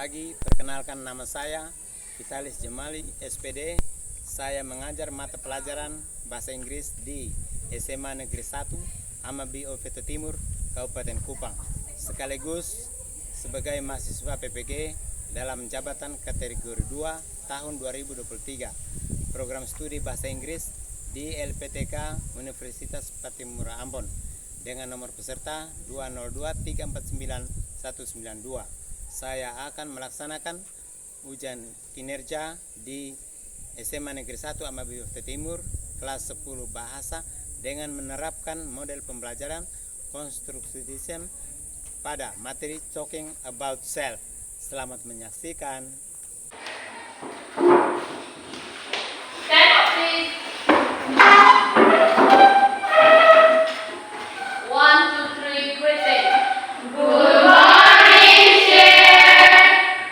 pagi. Perkenalkan, nama saya Vitalis Jemali, SPD. Saya mengajar mata pelajaran Bahasa Inggris di SMA Negeri 1 Amabi Oveto Timur, Kabupaten Kupang. Sekaligus sebagai mahasiswa PPG dalam jabatan kategori 2 tahun 2023. Program studi Bahasa Inggris di LPTK Universitas Patimura Ambon dengan nomor peserta 202349192. Saya akan melaksanakan ujian kinerja di SMA Negeri 1 Amabi Oveto Timur kelas 10 bahasa dengan menerapkan model pembelajaran Constructivism pada materi Talking About Self. Selamat menyaksikan. Stand up, please. 1, 2, 3, greeting. Good morning, Share.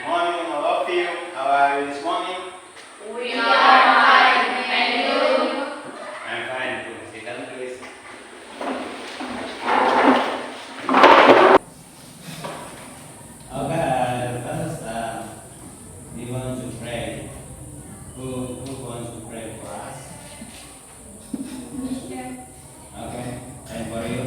Good morning, all of you. How are you this morning? We are fine, and you? I'm fine too. Sit down, please. Okay, first, we want to pray. Who wants to pray for us? Okay, and for you?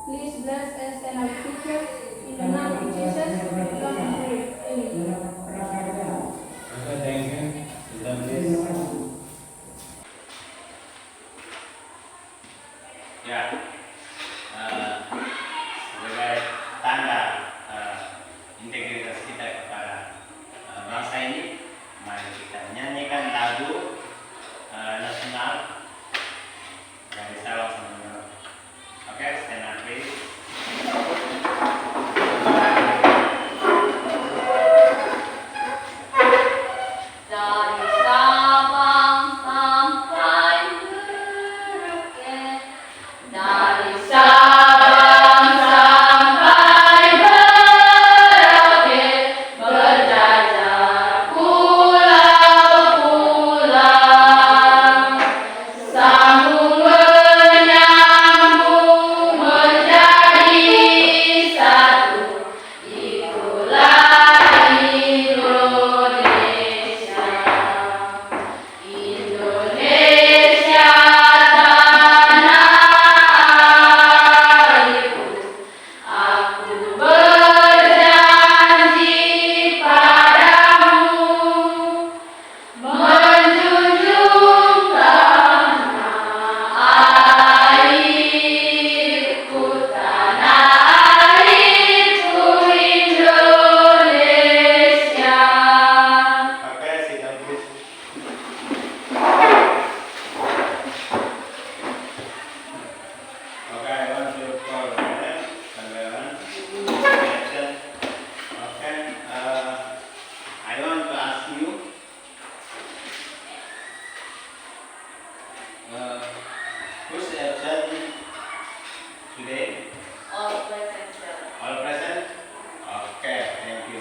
Please bless us and our future. In the name of Jesus, we love and pray. Amen. Okay, thank you. Sit down, please. Ya, sebagai tanda integritas kita kepada bangsa ini, mari kita nyanyikan lagu nasional dari Sabang sampai Merauke. Oke, stand up please. Dari Sabang sampai Merauke, dari Sabang sampai Merauke, berjajar pulau-pulau, sambung menyambung menjadi satu, itulah Indonesia. Indonesia tanah airku, aku berjanji padamu menjunjung tanah airku, Indonesia. Oke, sit down please. Okay, I want to call the name. Action. Okay, I want to ask you, who's absent today? All present, sir. All present? Okay, thank you.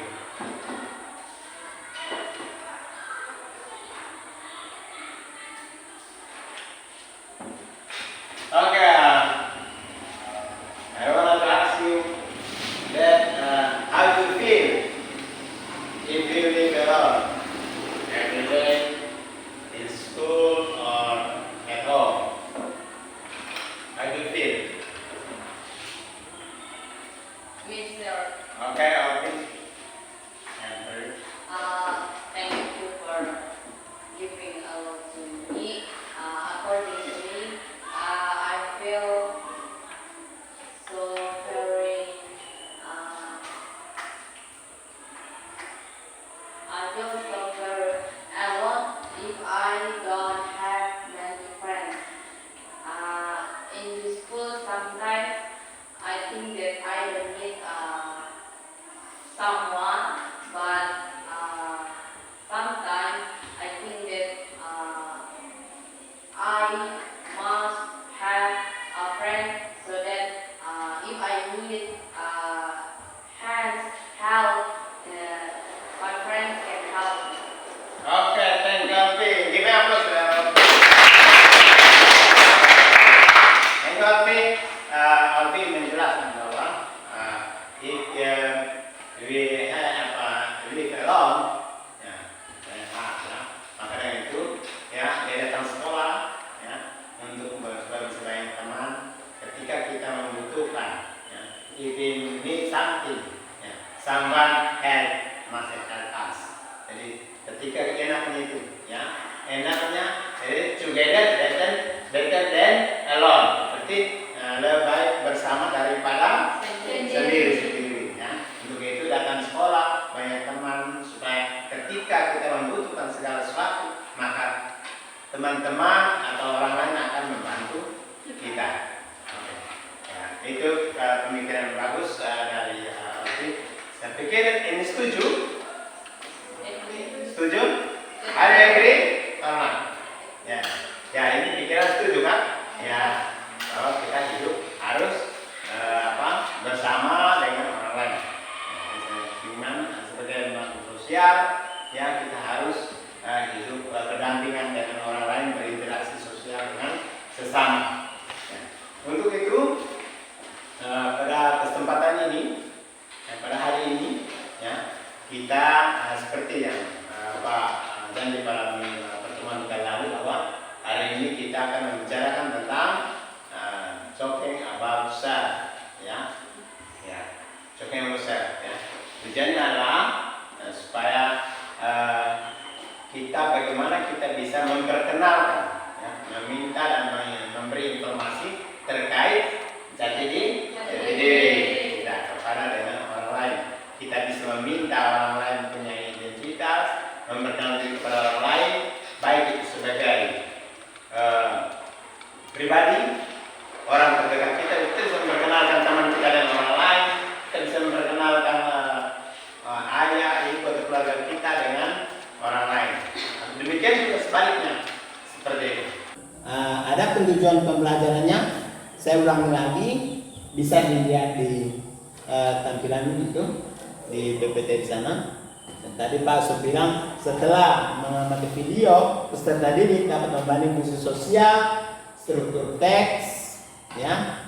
Okay, I want to ask you that how do you feel if you live alone every day in school or at home? How do you feel? if we need something, ya, someone must help us. Jadi ketika enaknya itu, ya, enaknya together better than alone. Berarti lebih baik bersama daripada sendiri, ya. Untuk itu datang sekolah banyak teman supaya ketika kita membutuhkan segala sesuatu maka teman-teman atau orang lain akan membantu kita. Oke. Ya, itu pemikiran bagus dari Alfi. Saya pikir ini setuju? Setuju? Are you agree? Ya, ya ini pikiran setuju kan? Ya, bahwa kita hidup harus bersama dengan orang lain. Gimana sebagai makhluk sosial, ya kita harus hidup berdampingan dengan orang lain, berinteraksi sosial dengan sesama. Ya. Untuk itu pada kesempatan ini, pada hari ini, ya kita seperti yang Pak janji pada pertemuan kita lalu bahwa hari ini kita akan membicarakan tentang talking about self, ya, talking about self, ya. Tujuannya adalah supaya kita bagaimana kita bisa memperkenalkan, ya, meminta dan memberi informasi terkait jati diri kita kepada dengan orang lain. Kita bisa meminta orang lain punya identitas, memperkenalkan diri kepada orang lain, baik itu sebagai pribadi, orang terdekat kita bisa memperkenalkan teman kita dan orang lain, kita bisa memperkenalkan ayah, ibu atau keluarga kita dengan orang lain. Demikian juga sebaliknya, seperti itu. Ada tujuan pembelajarannya, saya ulangi lagi, bisa dilihat di tampilan itu di PPT di sana. Dan tadi Pak Su bilang setelah mengamati video, peserta didik dapat membanding fungsi sosial, struktur teks, ya,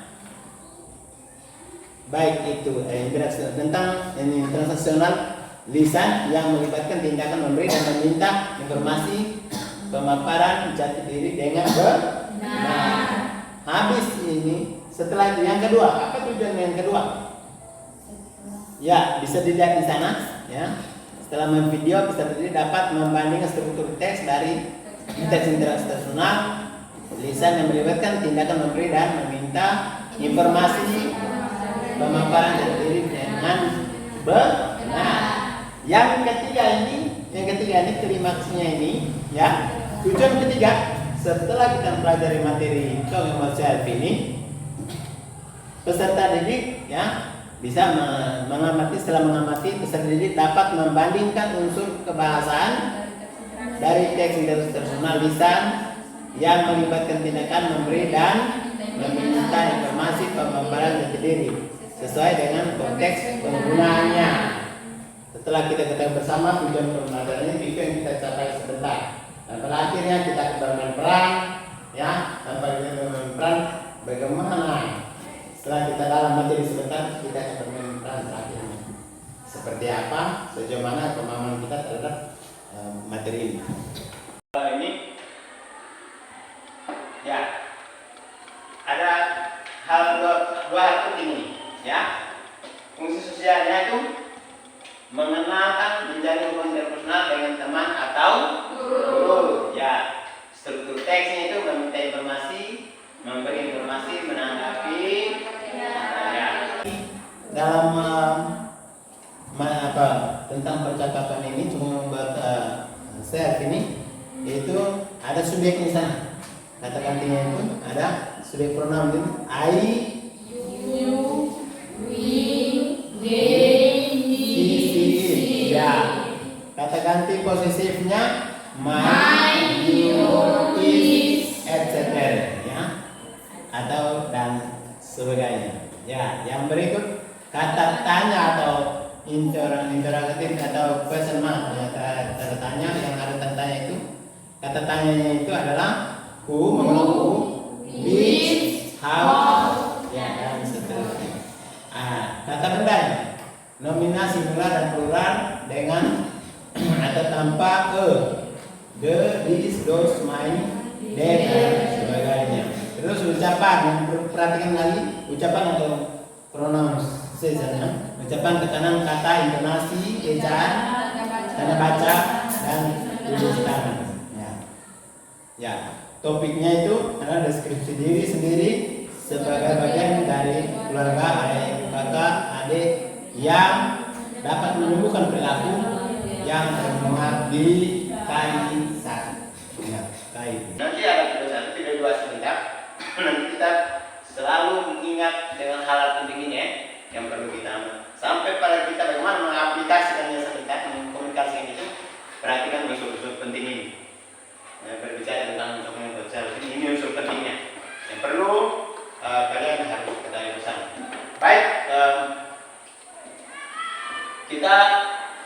baik itu interaksi tentang ini transaksional lisan yang melibatkan tindakan memberi dan meminta informasi, pemaparan jati diri dengan benar. Habis ini, setelah itu yang kedua, apa tujuan yang kedua? Ya, bisa dilihat di sana, ya. Setelah memvideo, peserta didik dapat membandingkan struktur teks dari teks interaksi transaksional lisan yang melibatkan tindakan memberi dan meminta informasi, pemaparan jati diri dengan benar. Yang ketiga ini klimaksnya ini, ya. Tujuan ketiga, setelah kita mempelajari materi talking about self ini, peserta didik, ya, bisa mengamati. Setelah mengamati, peserta didik dapat membandingkan unsur kebahasaan dari teks interpersonal lisan yang melibatkan tindakan memberi dan meminta informasi, pemaparan jati diri sesuai dengan konteks penggunaannya. Setelah kita ketahui bersama tujuan pembelajaran ini, itu yang kita capai sebentar. Dan pada akhirnya kita bermain peran, ya, tanpa kita bermain peran, bagaimana setelah kita dalam materi sebentar, kita akan bermain peran terakhirnya. Seperti apa, sejauh mana pemahaman kita terhadap materi ini. Ini, ya, ada dua hal penting ini, ya. Fungsi sosialnya itu mengenalkan, menjalin hubungan interpersonal dengan teman atau guru. Ya, struktur teksnya itu meminta informasi, memberi informasi, menanggapi. Ya. Dalam tentang percakapan ini cuma membuat self ini, itu ada subjeknya di sana. Kata gantinya itu ada subjek pronoun itu I, you, we, they, he. Ya. Kata ganti posesifnya my, you, is, etc. Ya. Atau dan sebagainya. Ya. Yang berikut kata tanya atau interrogatif atau question mark, ya, kata tanya yang ada tanya itu. Kata tanyanya itu adalah who, mengenal who, which, how, ya, dan seterusnya. Kata bendanya nominal singular dan plural dengan atau tanpa the, this, those, my, that, dan sebagainya. Terus ucapan yang perlu perhatikan lagi, ucapan atau pronunciation, ucapan tekanan kata, intonasi, ejaan, tanda baca, dan tulis tangan. Ya, topiknya itu adalah deskripsi diri sendiri sebagai bagian dari keluarga, ayah, kakak, adik yang dapat menumbuhkan perilaku yang termuat di KI 1. Ya, KI. Nanti ada video 1, video 2 sebentar. Nanti kita selalu mengingat dengan hal penting ini yang perlu kita sampai pada kita bagaimana mengaplikasikannya sebentar, mengkomunikasikan itu. Perhatikan unsur-unsur penting ini. Berbicara tentang dokumen sosial ini unsur pentingnya yang perlu kalian harus ketahui bersama. Baik, kita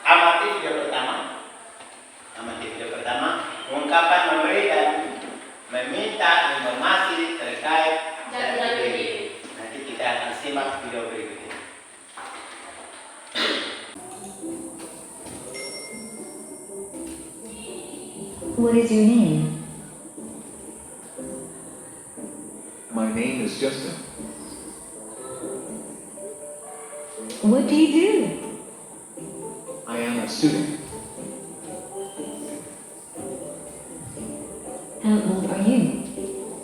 amati video pertama. Ungkapan memberi dan meminta informasi terkait jati diri. Nanti kita akan simak video berikut ini. What is your name? My name is Justin. What do you do? I am a student. How old are you?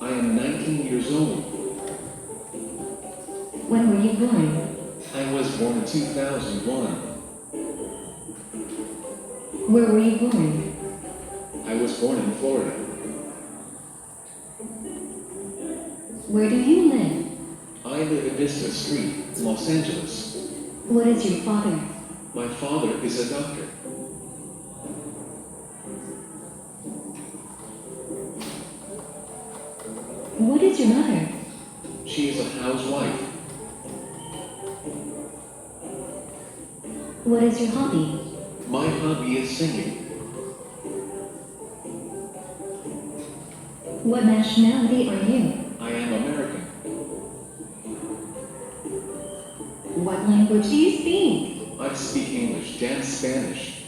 I am 19 years old. When were you born? I was born in 2001. Where were you born? I was born in Florida. Where do you live? I live in Vista Street, Los Angeles. What is your father? My father is a doctor. What is your mother? She is a housewife. What is your hobby? My hobby is singing. What nationality are you? I am American. What language do you speak? I speak English and Spanish.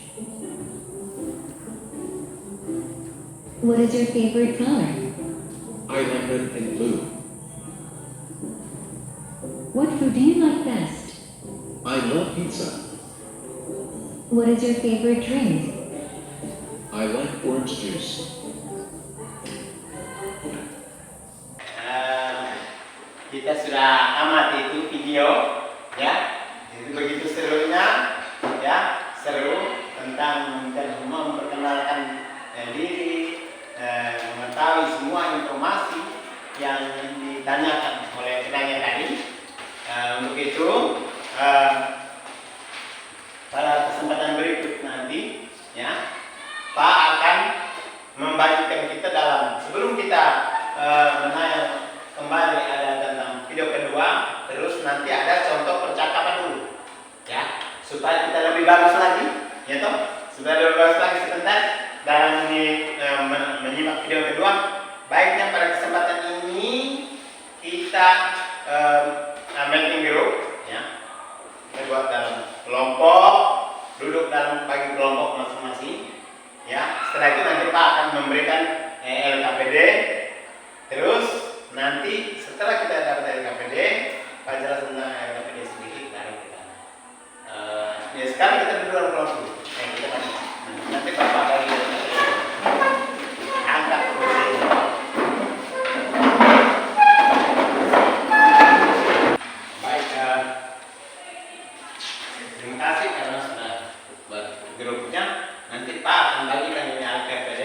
What is your favorite color? I like red and blue. What food do you like best? I love pizza. What is your favorite drink? I like orange juice. Kita sudah amati itu video, ya. Itu begitu serunya, ya, seru tentang memperkenalkan diri, mengetahui semua informasi yang ditanyakan oleh penanya tadi. Untuk itu, pada kesempatan berikut nanti, ya, Pak akan membagikan kita dalam sebelum kita menanya kembali ada tentang video kedua, terus nanti ada contoh percakapan dulu, ya, supaya kita lebih bagus lagi, ya toh, supaya lebih bagus lagi sebentar dalam menyimak video kedua. Baiknya pada kesempatan ini kita meeting group, ya, kita buat dalam kelompok, duduk dalam bagi kelompok masing-masing, ya. Setelah itu nanti Pak akan memberikan LKPD, terus nanti setelah kita dapat LKPD, Pak jelas tentang LKPD sedikit, baru kita. Ya sekarang kita duduk dalam kelompok dulu. Kita nanti Pak bagi angkat kursi. Baik, terima kasih karena sudah buat grupnya. Nanti Pak akan bagikan ini LKPD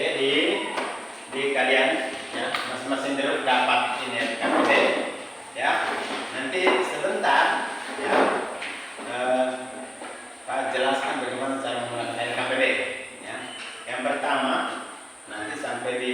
di kalian, ya, masing-masing grup dapat ini LKPD, ya. Nanti sebentar, ya, Pak jelaskan bagaimana cara menggunakan LKPD, ya. Yang pertama, nanti sampai di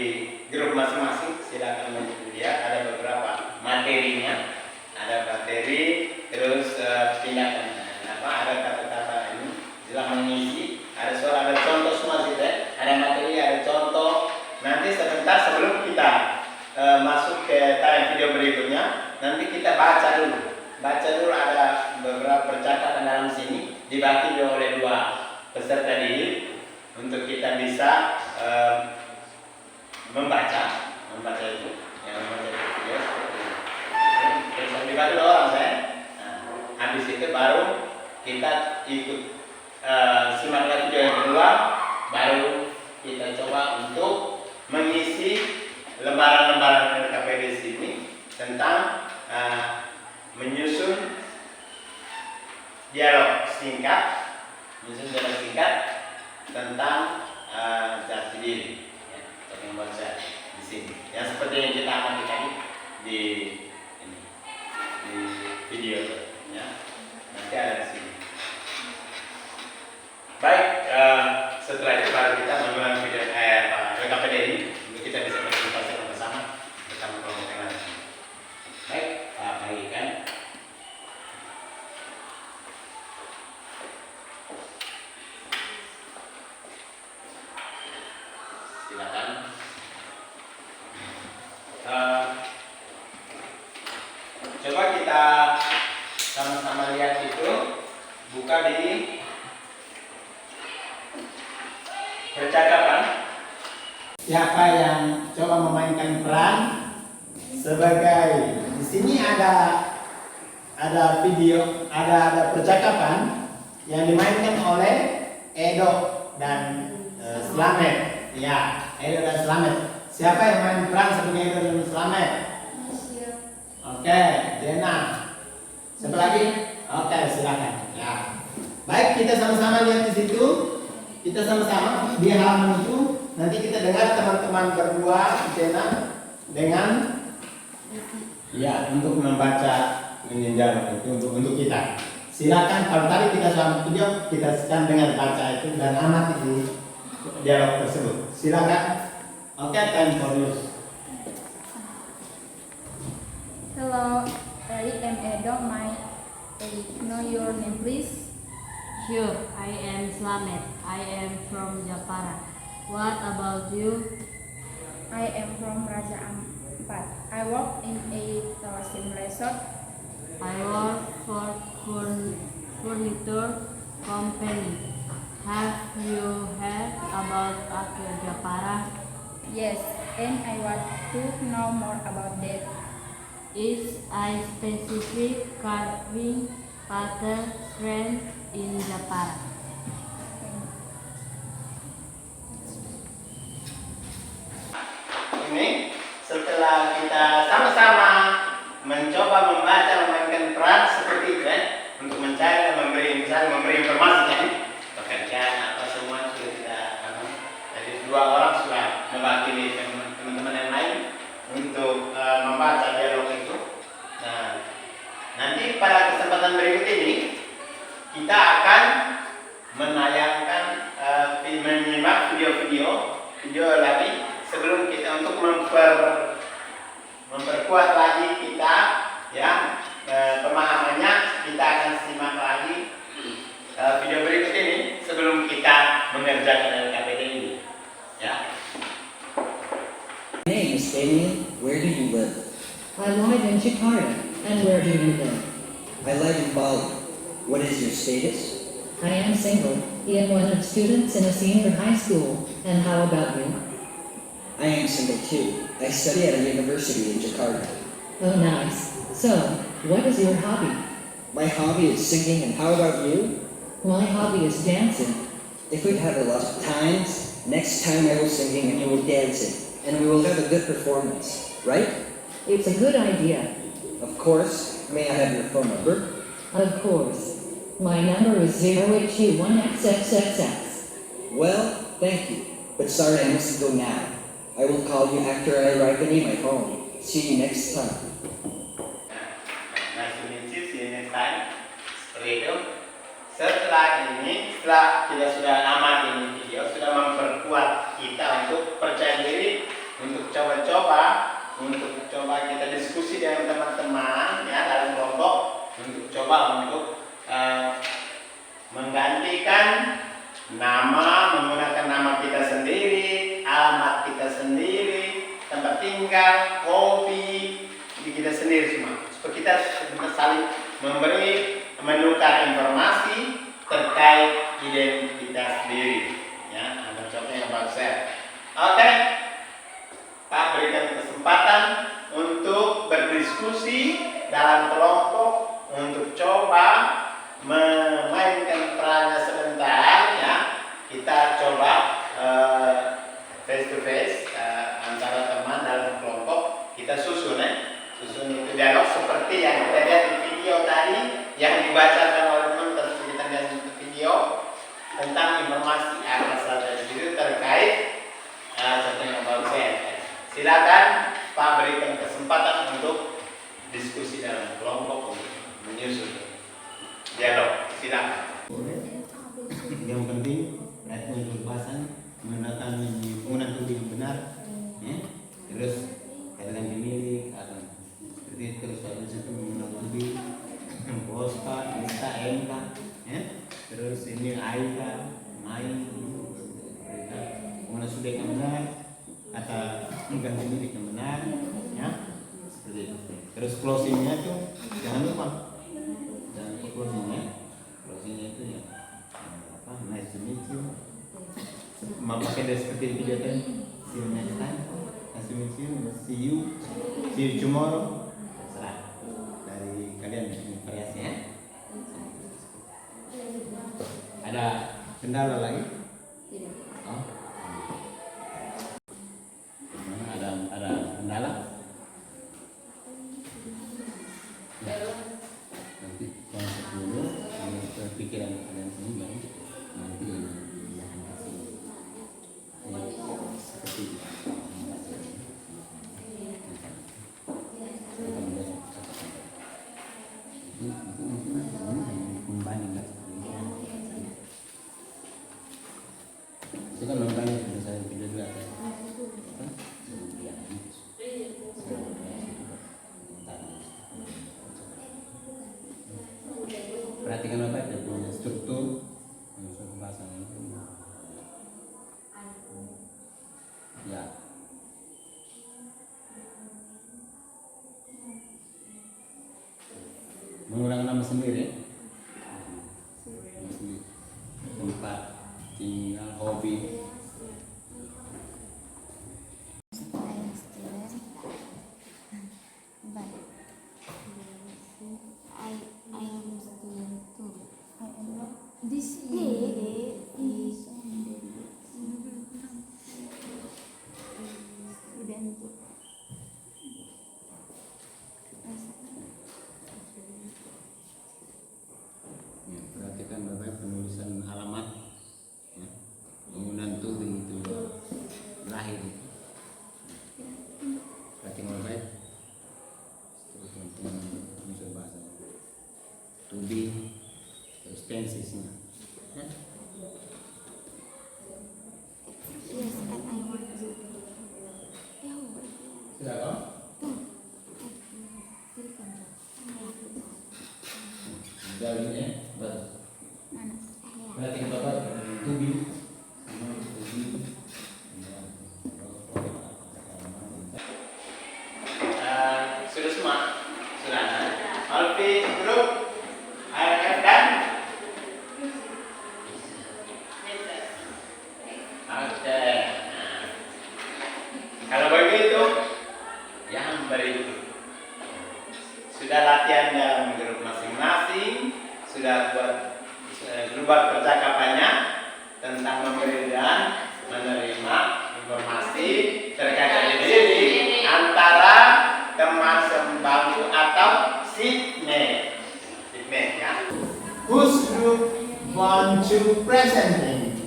grup masing-masing silakan lihat ada beberapa materinya, ada materi, terus tindakan, ada kata-kata ini, silakan mengisi, ada soal, ada contoh semua sih, ada materi, ada contoh. Nanti sebentar sebelum kita masuk ke tayang video berikutnya, nanti kita baca dulu ada beberapa percakapan dalam sini dibagi oleh dua peserta didik untuk kita bisa membaca itu, yang membaca video seperti ini. Terus dibaca oleh orang saya. Nah, kita ikut simak lagi video yang kedua, baru kita coba untuk mengisi lembaran-lembaran LKPD sini tentang menyusun dialog singkat tentang jati diri, ya, untuk membaca di sini. Yang seperti yang kita amati tadi di video, ya. Nanti ada di sini. Baik, setelah itu baru kita mengulang video LKPD ini untuk kita bisa berkonsultasi bersama kelompok yang lain. Baik, bagikan. Silakan. Coba kita sama-sama lihat itu, buka di percakapan. Siapa yang coba memainkan peran sebagai, di sini ada video, ada percakapan yang dimainkan oleh Edo dan Slamet. Ya, Edo dan Slamet. Siapa yang main peran sebagai Edo dan Slamet? Oke, Dena. Siapa lagi? Oke, silakan. Ya. Baik, kita sama-sama lihat di situ. Kita sama-sama di halaman itu. Nanti kita dengar teman-teman berdua, Dena, dengan ya untuk membaca meninjau itu untuk kita. Silakan, kalau tadi kita selama video kita sedang dengar baca itu dan amati di dialog tersebut. Silakan. Oke, time for you. Hello, I am Edo. May I know your name, please? Sure, I am Slamet. I am from Japara. What about you? I am from Raja Ampat. I work in a tourism resort. I work for furniture company. Have you heard about Ake Japara? Yes, and I want to know more about that. It's a specific carving pattern trend in Japara. Ini setelah kita sama-sama mencoba membaca memainkan peran seperti itu, untuk mencari dan memberi informasi kan, pekerjaan apa semua sudah kita jadi dua orang sudah mewakili teman-teman yang lain untuk membaca dialog itu. Nah, nanti pada kesempatan berikut ini kita akan menayangkan menyimak video lagi sebelum kita untuk memperkuat lagi kita ya pemahamannya. Kita akan simak lagi video berikut ini sebelum kita mengerjakan LKPD ini ya. My name is Damien. Where do you live? I live in Jakarta. And where do you live? I live in Bali. What is your status? I am single, yet one of students in a senior high school. And how about you? I am single too. I study at a university in Jakarta. Oh, nice. So, what is your hobby? My hobby is singing, and how about you? My hobby is dancing. If we have a lot of times, next time I will singing and you will dancing, and we will have a good performance, right? It's a good idea. Of course. May I have your phone number? Of course. My number is 0821XXXX. Well, thank you. But sorry, I must go now. I will call you after I arrive and my home. See you next time. Nice to meet you. See you next time. Seperti itu. Setelah kita sudah aman ini video, sudah memperkuat kita untuk percaya diri, untuk coba kita diskusi dengan teman-teman ya dalam kelompok, untuk coba untuk menggantikan nama, menggunakan nama kita sendiri, alamat kita sendiri, tempat tinggal, hobi kita sendiri semua. Supaya kita saling menukar informasi terkait identitas diri. Ya, ada contoh yang bagus ya. Oke, Pak berikan kesempatan untuk berdiskusi dalam kelompok untuk coba memainkan perannya sebentar ya. Kita coba face to face antara teman dalam kelompok. Kita susun itu dialog seperti yang kita lihat di video tadi yang dibacakan oleh teman, terus kita lihat di video tentang informasi asal dari situ terkait contohnya about saya. Silakan Pak berikan kesempatan untuk diskusi dalam kelompok untuk menyusun dialog. Silakan. Yang penting untuk bahasan menggunakan penggunaan tulis yang benar, ya. Terus kalian pemilik akan seperti terus harus itu menggunakan tulis posta, lista, MK, ya. Terus ini AIKA, main, menggunakan sudah yang benar, kata mengganti milik yang benar, ya. Seperti itu. Terus closingnya itu jangan lupa closingnya itu ya nice to meet you. Mau pakai dari seperti video tadi, see you next time, nice to meet you, see you tomorrow. Terserah dari kalian ini variasi ya. Ada kendala lagi? Tidak. Oh. Ada kendala? Ya. Nanti konsep dulu, pikiran kalian sendiri nanti akan kasih seperti itu. Membanding itu kan membanding sudah saya video dulu ada. Perhatikan apa dia punya struktur pembahasan itu. Ya. Mengulang nama sendiri. Tempat tinggal, hobi. I am student, but I am student too. I am not. This day is student too. Ya, perhatikan baik penulisan alamat, ya. Penggunaan tulis itu lahir. Perhatikan baik. Terus teman-teman bisa bahasa. To be, terus tensesnya. Ya. Yes, and I want to. Silakan. Jauhnya, betul. Perhatikan bapak. To be. Sudah semua? Sudah. Alfi, grup. AFF dan? Oke. Kalau begitu, yang berikut. Sudah latihan dalam grup masing-masing, sudah buat buat percakapannya tentang memberi dan menerima informasi terkait diri antara teman sebangku atau seatmate. Seatmate ya. Whose group want to presenting?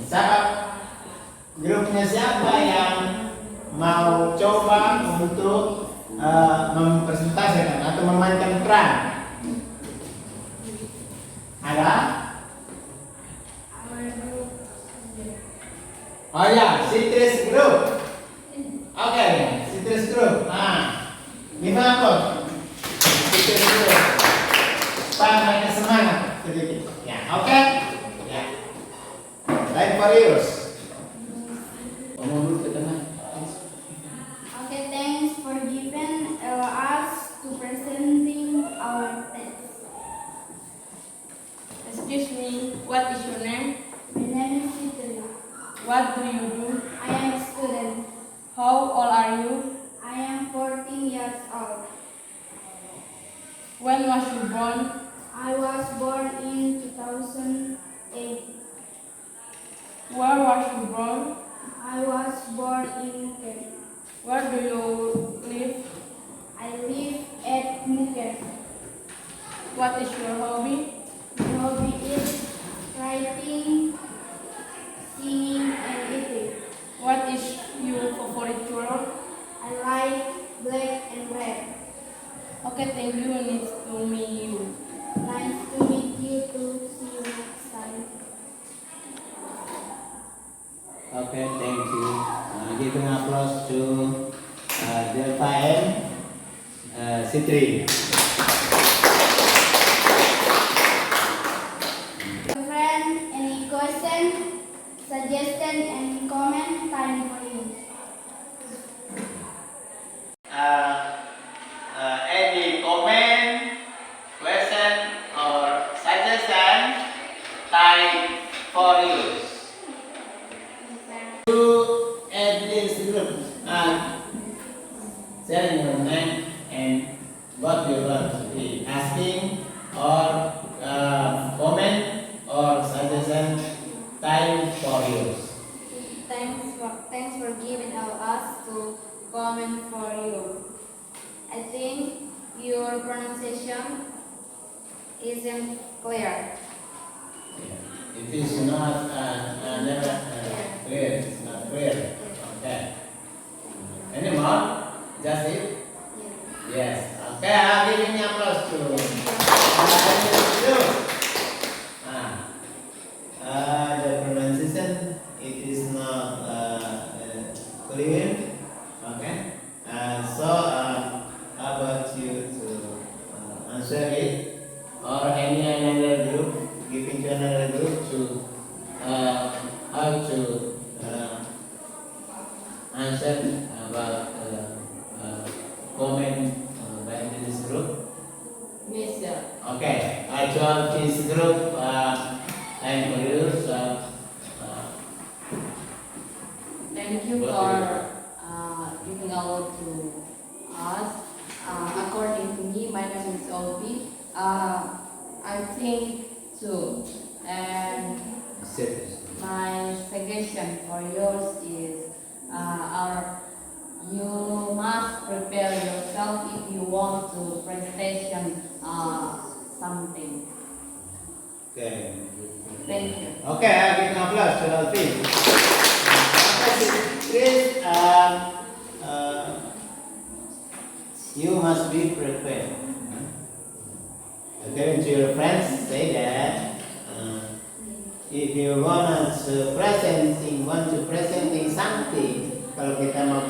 Grupnya siapa yang mau coba untuk mempresentasikan atau memainkan peran? Ada? Oh ya, Citrus Group. Oke, Citrus Group. Nah, gimana kok? Citrus Group. Supaya mereka semangat sedikit. Ya, oke? Ya. Baik, Marius. Ngomong dulu ke teman. Okay, thanks for giving us to presenting our text. Excuse me, what is your name? My name is Fitri. What do you do? I am a student. How old are you? I am 14 years old. When was you born? I was born in 2008. Where was you born? I was born in Phuket. Where do you live? I live at Phuket. What is your hobby? My hobby is writing, singing, and eating. What is your favorite color? I like black and red. Okay, thank you. Nice to meet you. Nice to meet you too. See you next time. Okay, thank you. Giving applause to Delta and Sitri. Friend, any question, suggestion, and comment? Time for you. Any comment, question, or suggestion? Time for you. You add this group share your mind and what you want to be asking or comment or suggestion. Time for you. Thanks for giving us to comment for you. I think your pronunciation isn't clear. It is not never clear. It's not clear. Okay. Any more? Just it? Yes. Okay. I'm giving you applause too. The pronunciation it is not clear. Okay. So how about you to answer it or any another group? Giving to another group to how to answer about comment by this group. Yes, sir. Okay, I join this group. Time for you. So, Thank you What for do giving out to us. According to me, my name is Obi. I think too. And my suggestion for yours is you must prepare yourself if you want to presentation something. okay. Thank you. Okay, I give an applause to all three. Please, you must be prepared. According to your friends, say that if you want to presenting something, kalau kita mau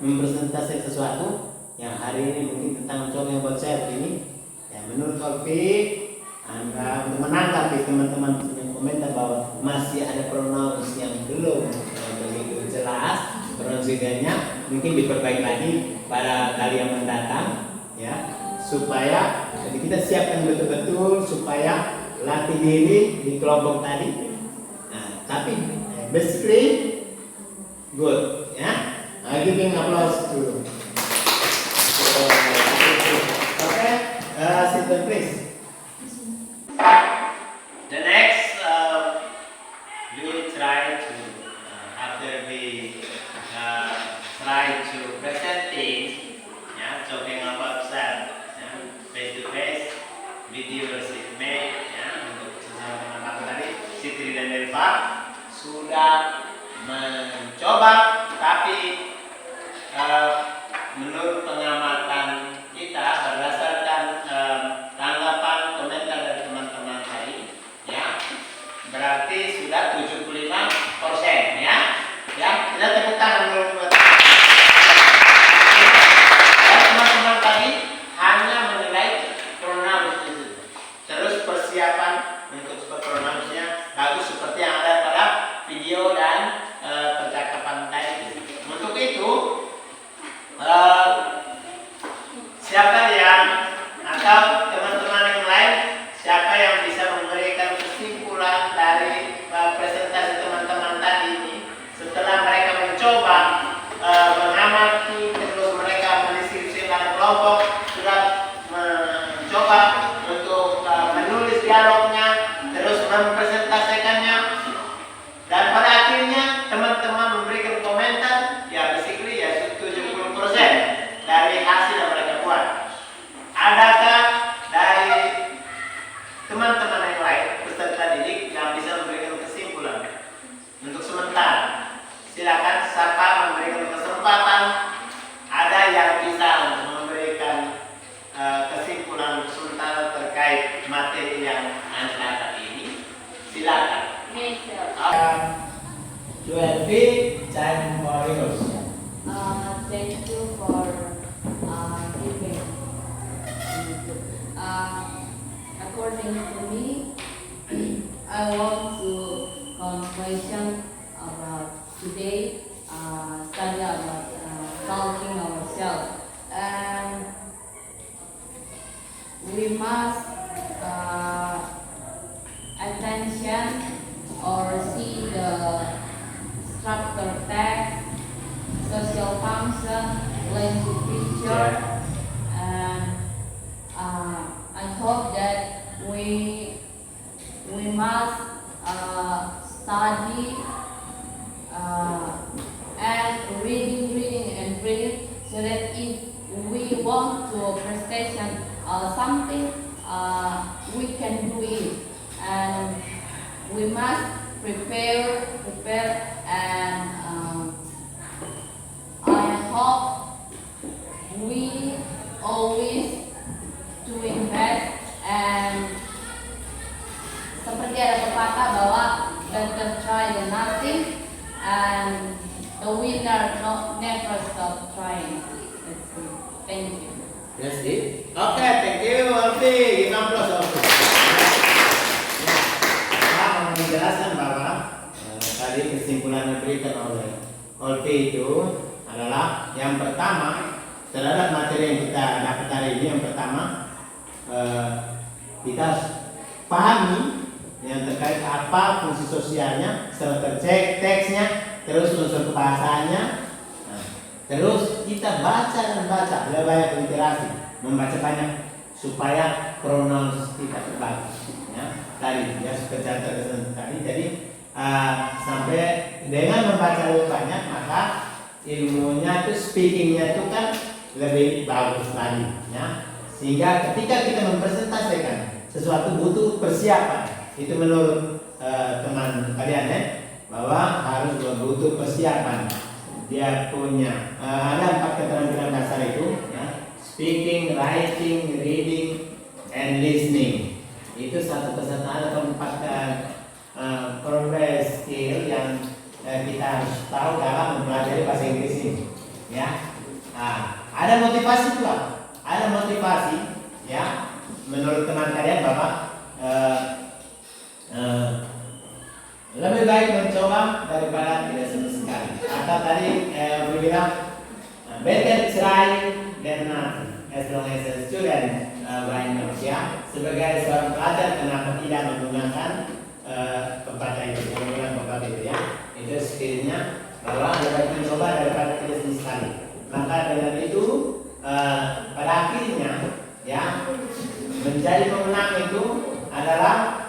mempresentasi sesuatu yang hari ini mungkin tentang contoh yang buat saya begini, ya menurut Taufik, Anda untuk menanggapi teman-teman yang komentar bahwa masih ada pronouns yang belum begitu jelas pronunciasinya, mungkin diperbaiki lagi pada kali yang mendatang, ya supaya jadi kita siapkan betul-betul supaya latih diri di kelompok tadi. Nah, tapi basically good, ya. Giving applause to. Okay, sit down please. The next, we try to after we try to presenting, yeah, talking about self, yeah, face to face with your seatmate, ya, untuk sesama teman aku tadi, Sitri dan Delva sudah mencoba, tapi menurut pengamatan kita berdasarkan tanggapan komentar dari teman-teman tadi, ya, berarti sudah 75%, ya. Ya, kita tepuk tangan dulu buat teman-teman tadi hanya menilai pronouns itu. Terus persiapan untuk pronounsnya bagus seperti yang ada pada video dan percakapan tadi. Untuk itu siapa yang atau teman-teman yang lain siapa yang bisa memberikan kesimpulan dari presentasi teman-teman tadi ini setelah mereka mencoba mengamati terus mereka mendiskusikan kelompok sudah mencoba untuk according to me, I want to conclusion about today, study about talking ourselves, and we must attention or see the structure text, social function, language feature, and I hope that we must study and reading, so that if we want to prestation something, we can do it, and we must prepare, and I hope we always to invest, and seperti ada pepatah bahwa better try than nothing, and the winner never stop trying. That's it. Thank you. That's it. Oke, thank you, Olvi. Give applause, Olvi. Saya mau menjelaskan bahwa tadi kesimpulan yang diberikan oleh Olvi itu adalah yang pertama terhadap materi yang kita dapat hari ini. Yang pertama kita pahami yang terkait apa fungsi sosialnya, serta teksnya, terus unsur kebahasaannya. Terus kita baca dan baca, lebih banyak literasi, membaca banyak supaya pronouns kita terbagus. Ya, tadi ya kecerdasan tadi. Jadi sampai dengan membaca lebih banyak, maka ilmunya itu speakingnya itu kan lebih bagus lagi. Ya, sehingga ketika kita mempresentasikan sesuatu butuh persiapan. Itu menurut teman kalian ya, bahwa harus butuh persiapan. Dia punya ada 4 keterampilan dasar itu ya, speaking, writing, reading, and listening. Itu satu persatu ada 4 progress skill yang kita harus tahu dalam mempelajari bahasa Inggris ini ya. Ada motivasi pula, ada motivasi ya, menurut teman kalian bahwa lebih baik mencoba daripada tidak sama sekali. Atau tadi bilang better try than nothing, as long as a student why not ya. Sebagai seorang pelajar, kenapa tidak menggunakan pepatah itu, ya. Itu skillnya bahwa lebih baik mencoba daripada tidak sama sekali. Maka dengan itu pada akhirnya ya, menjadi pemenang itu adalah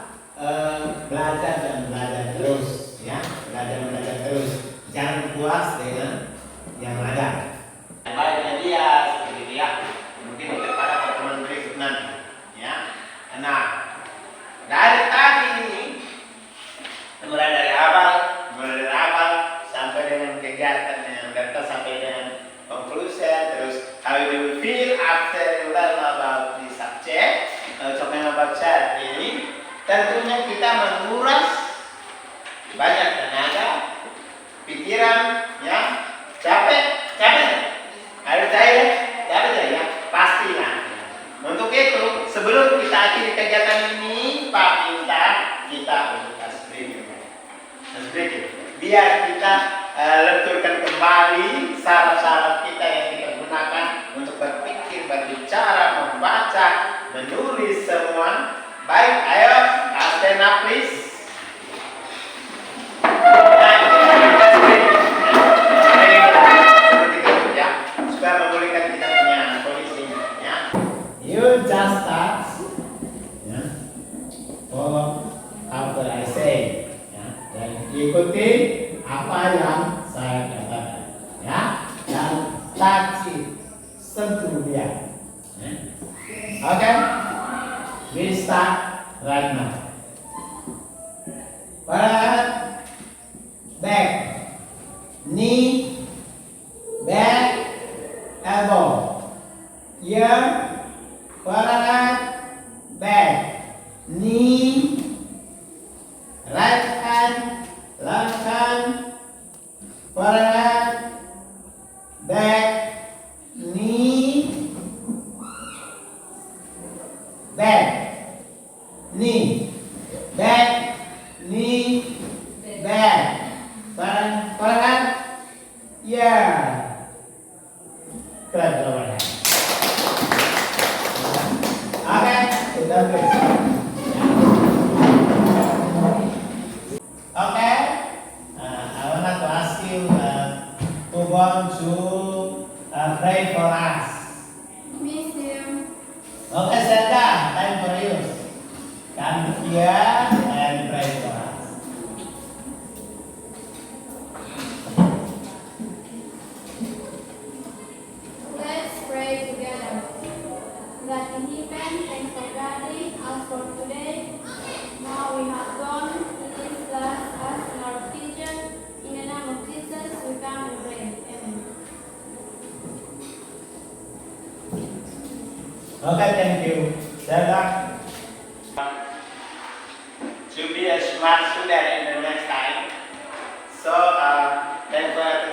belajar dan belajar terus ya, belajar terus, jangan puas dengan yang ada. Baiknya dia seperti itu ya, mungkin kepada pertemuan berikut nanti ya. Nah, dari tadi ini mulai dari awal sampai dengan kegiatan yang datang sampai dengan conclusion, terus how you will feel after you learn about the subject, talking about chat ini. Tentunya kita menguras banyak tenaga, pikiran, ya, capek harus capek ya, pastilah. Untuk itu, sebelum kita akhiri kegiatan ini, Pak minta kita untuk break, biar kita lenturkan kembali syarat-syarat kita yang kita gunakan untuk berpikir, berbicara, membaca, menulis semua. Baik, ayo stand up please. Supaya memulihkan kita punya kondisi ya. You just start ya. Follow after I say ya. Dan ikuti apa yang saya katakan ya. Dan touch it, sentuh dia ya. Oke? We start right now. Forward, back, knee, back, elbow, ear, forward, back, knee, right hand, left hand, forward, back, knee, back. knee, back, knee, back. Pelan, yeah. Clap your hand. Okay, sit down please. Okay, I would like to ask you to want to pray for us. Miss you. Okay, Sandra, time for you. Come here and pray for us. Let's pray together. God in heaven, thanks for guiding us for today. Now we have gone. Please bless us and our teacher. In the name of Jesus, we come and pray. Amen. Okay, thank you. Sandra. To be a smart student in the next time. So, thanks for